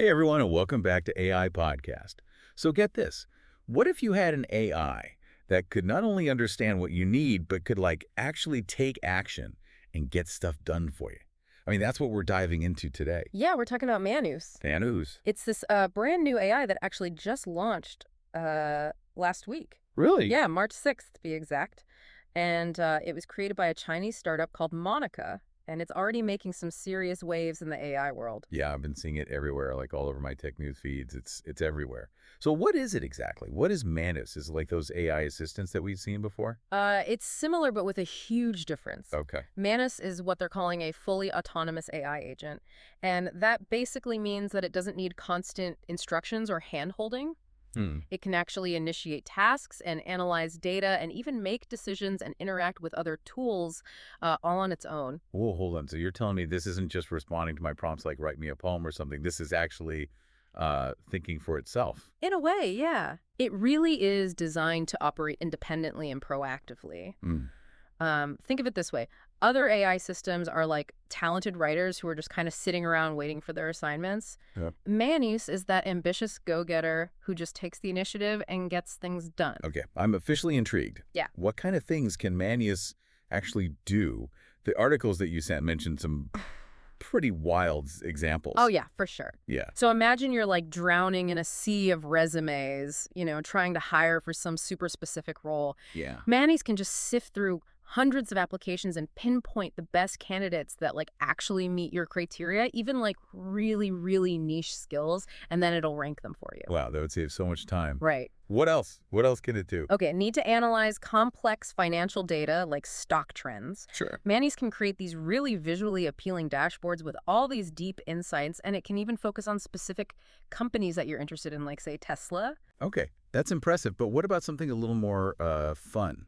Hey everyone, and welcome back to AI Podcast. So get this. What if you had an AI that could not only understand what you need, but could actually take action and get stuff done for you? I mean, that's what we're diving into today. Yeah, we're talking about Manus. Manus. It's this brand new AI that actually just launched last week. Really? Yeah, March 6th to be exact. And it was created by a Chinese startup called Monica, and it's already making some serious waves in the AI world. Yeah, I've been seeing it everywhere, like all over my tech news feeds. It's everywhere. So what is it exactly? What is Manus? Is it like those AI assistants that we've seen before? It's similar, but with a huge difference. Okay. Manus is what they're calling a fully autonomous AI agent, and that basically means that it doesn't need constant instructions or hand-holding. Hmm. It can actually initiate tasks and analyze data and even make decisions and interact with other tools all on its own. Whoa, hold on. So you're telling me this isn't just responding to my prompts like write me a poem or something. This is actually thinking for itself. In a way, yeah. It really is designed to operate independently and proactively. Mm. Think of it this way. Other AI systems are like talented writers who are just kind of sitting around waiting for their assignments. Yep. Manus is that ambitious go-getter who just takes the initiative and gets things done. Okay, I'm officially intrigued. Yeah. What kind of things can Manus actually do? The articles that you sent mentioned some pretty wild examples. Oh, yeah, for sure. Yeah. So imagine you're like drowning in a sea of resumes, trying to hire for some super specific role. Yeah. Manny's can just sift through hundreds of applications and pinpoint the best candidates that actually meet your criteria, even really, really niche skills, and then it'll rank them for you. Wow, that would save so much time. Right. What else? What else can it do? Okay, need to analyze complex financial data like stock trends. Sure. Manny's can create these really visually appealing dashboards with all these deep insights, and it can even focus on specific companies that you're interested in, like, say, Tesla. Okay, that's impressive, but what about something a little more fun?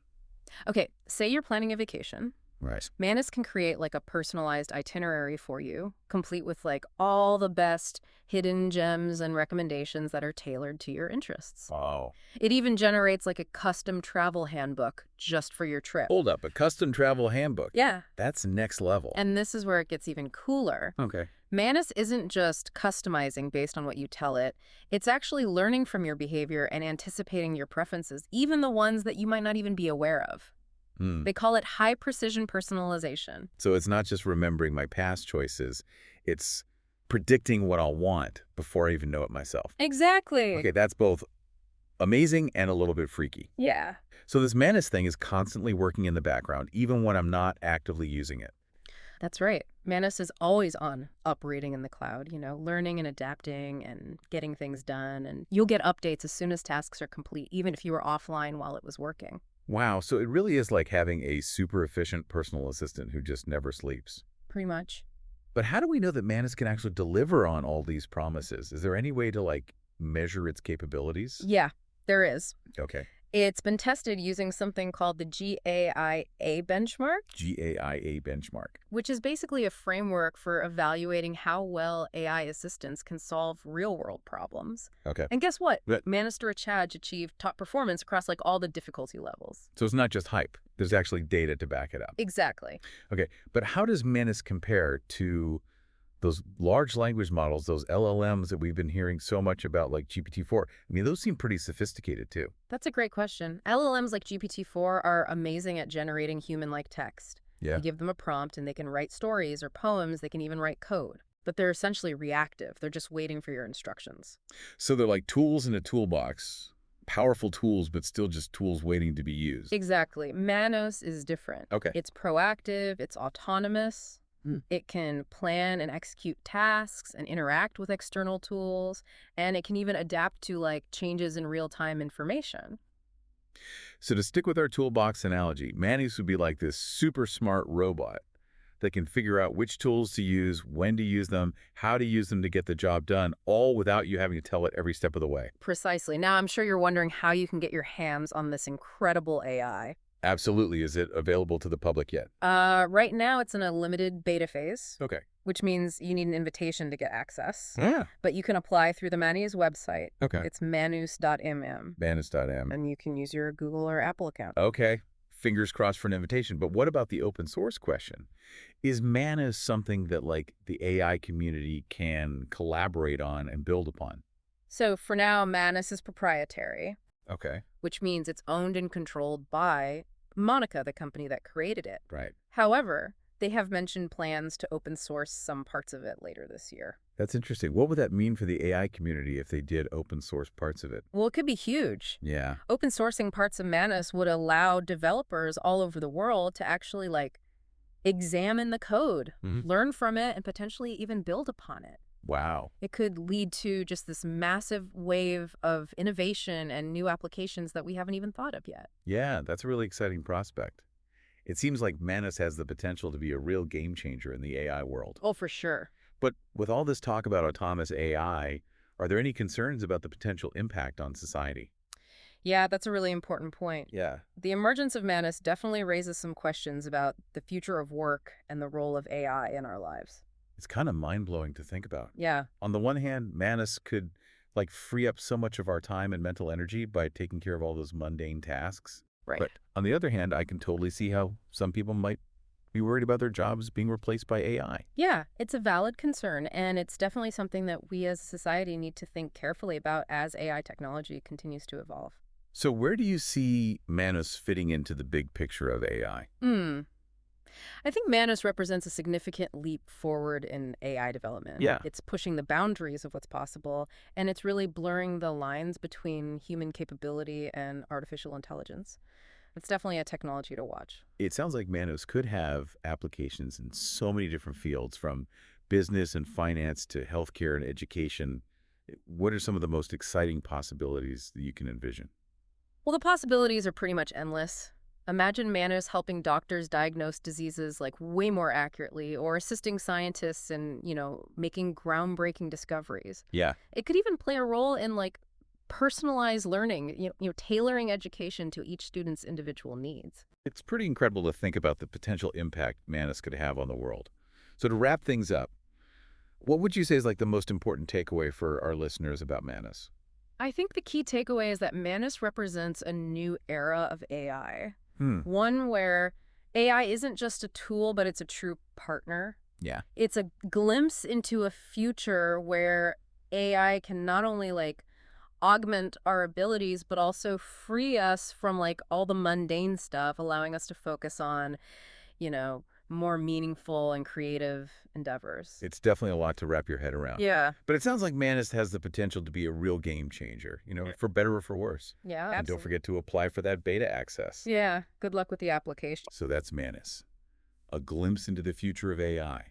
Okay, say you're planning a vacation. Right. Manus can create a personalized itinerary for you, complete with all the best hidden gems and recommendations that are tailored to your interests. Oh. It even generates a custom travel handbook just for your trip. Hold up, a custom travel handbook. Yeah. That's next level. And this is where it gets even cooler. Okay. Manus isn't just customizing based on what you tell it. It's actually learning from your behavior and anticipating your preferences, even the ones that you might not even be aware of. Hmm. They call it high-precision personalization. So it's not just remembering my past choices, it's predicting what I'll want before I even know it myself. Exactly. Okay, that's both amazing and a little bit freaky. Yeah. So this Manus thing is constantly working in the background, even when I'm not actively using it. That's right. Manus is always on, operating in the cloud, learning and adapting and getting things done. And you'll get updates as soon as tasks are complete, even if you were offline while it was working. Wow, so it really is like having a super efficient personal assistant who just never sleeps. Pretty much. But how do we know that Manus can actually deliver on all these promises? Is there any way to measure its capabilities? Yeah, there is. Okay. It's been tested using something called the GAIA benchmark. GAIA benchmark. Which is basically a framework for evaluating how well AI assistants can solve real-world problems. Okay. And guess what? But Manus Chaj achieved top performance across all the difficulty levels. so it's not just hype. There's actually data to back it up. Exactly. Okay, but how does Manus compare to those large language models, those LLMs that we've been hearing so much about, like GPT-4? I mean, those seem pretty sophisticated too. That's a great question. LLMs like GPT-4 are amazing at generating human-like text. Yeah. You give them a prompt and they can write stories or poems. They can even write code. But they're essentially reactive. They're just waiting for your instructions. So they're like tools in a toolbox, powerful tools, but still just tools waiting to be used. Exactly. Manus is different. Okay. It's proactive. It's autonomous. It can plan and execute tasks and interact with external tools, and it can even adapt to changes in real-time information. So to stick with our toolbox analogy, Manus would be like this super smart robot that can figure out which tools to use, when to use them, how to use them to get the job done, all without you having to tell it every step of the way. Precisely. Now, I'm sure you're wondering how you can get your hands on this incredible AI. Absolutely. Is it available to the public yet? Right now, it's in a limited beta phase, Okay. which means you need an invitation to get access. Yeah. But you can apply through the Manus website. Okay. It's manus.mm. Manus.m. And you can use your Google or Apple account. Okay. fingers crossed for an invitation. But what about the open source question? Is Manus something that like the AI community can collaborate on and build upon? So for now, Manus is proprietary, Okay. which means it's owned and controlled by Monica, the company that created it. Right. However, they have mentioned plans to open source some parts of it later this year. That's interesting. What would that mean for the AI community if they did open source parts of it? Well, it could be huge. Yeah. Open sourcing parts of Manus would allow developers all over the world to actually examine the code, learn from it, and potentially even build upon it. Wow. It could lead to just this massive wave of innovation and new applications that we haven't even thought of yet. Yeah, that's a really exciting prospect. It seems like Manus has the potential to be a real game changer in the AI world. Oh, for sure. But with all this talk about autonomous AI, are there any concerns about the potential impact on society? Yeah, that's a really important point. Yeah. The emergence of Manus definitely raises some questions about the future of work and the role of AI in our lives. It's kind of mind-blowing to think about. Yeah, On the one hand, Manus could like free up so much of our time and mental energy by taking care of all those mundane tasks. right. But on the other hand, I can totally see how some people might be worried about their jobs being replaced by AI. Yeah, it's a valid concern, and it's definitely something that we as a society need to think carefully about as AI technology continues to evolve. So where do you see Manus fitting into the big picture of AI? I think Manus represents a significant leap forward in AI development. Yeah. It's pushing the boundaries of what's possible, and it's really blurring the lines between human capability and artificial intelligence. It's definitely a technology to watch. It sounds like Manus could have applications in so many different fields, from business and finance to healthcare and education. What are some of the most exciting possibilities that you can envision? Well, the possibilities are pretty much endless. Imagine Manus helping doctors diagnose diseases way more accurately, or assisting scientists in, making groundbreaking discoveries. Yeah. It could even play a role in personalized learning, tailoring education to each student's individual needs. It's pretty incredible to think about the potential impact Manus could have on the world. So to wrap things up, what would you say is like the most important takeaway for our listeners about Manus? I think the key takeaway is that Manus represents a new era of AI. One where AI isn't just a tool, but it's a true partner. Yeah. It's a glimpse into a future where AI can not only augment our abilities, but also free us from all the mundane stuff, allowing us to focus on, more meaningful and creative endeavors. It's definitely a lot to wrap your head around. Yeah. But it sounds like Manus has the potential to be a real game changer, for better or for worse. Yeah, And don't absolutely. forget to apply for that beta access. Yeah, good luck with the application. So that's Manus, a glimpse into the future of AI.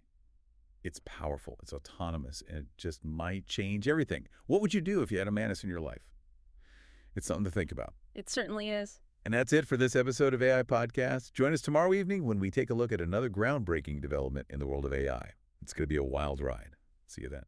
It's powerful, it's autonomous, and it just might change everything. What would you do if you had a Manus in your life? It's something to think about. It certainly is. And that's it for this episode of AI Podcast. Join us tomorrow evening when we take a look at another groundbreaking development in the world of AI. It's going to be a wild ride. See you then.